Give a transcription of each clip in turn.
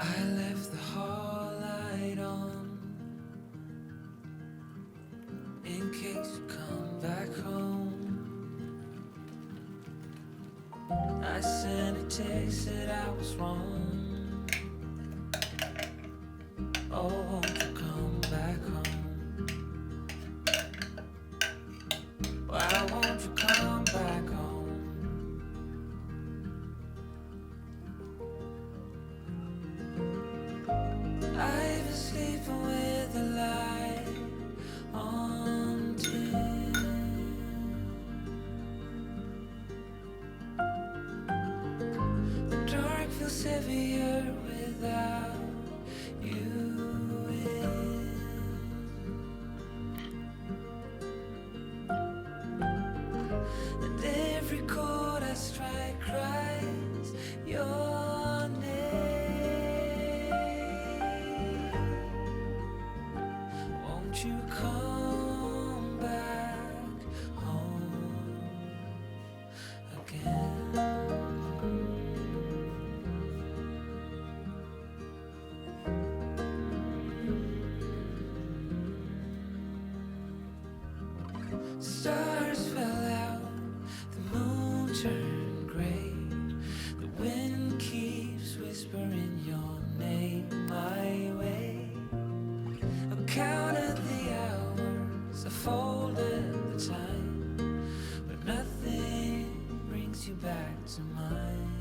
I left the hall light on in case you come back home. I sent a text that I was wrong. Oh, won't you come back home? Why won't you come back home? I've been sleeping with the light on dim. The dark feels heavier without you in. And every chord I strike cries your name. Won't you come back home again? Stars fell out, the moon turned gray. The wind keeps whispering your name my way. I counted the hours, I folded the time, but nothing brings you back to mine.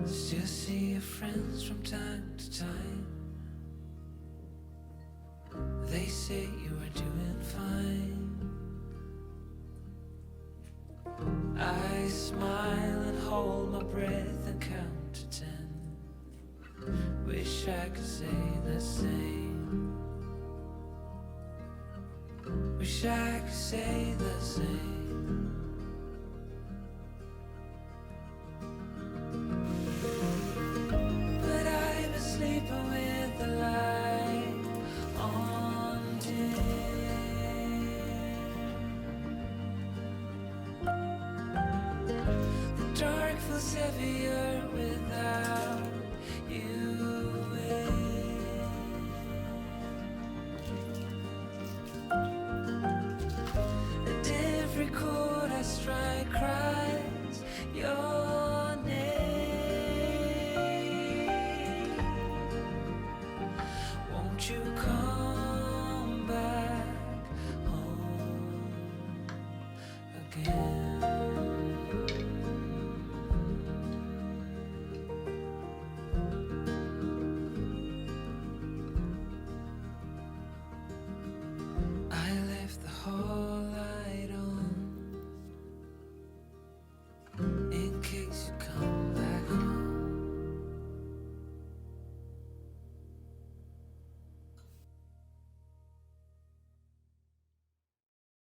Still see your friends from time to time. They say you are doing fine. I smile and hold my breath and count to 10. Wish I could say the same. Wish I could say the same. But I've been sleeping with the light on dim. The dark feels heavier without you in. And every chord I strike cries your name. Won't you come?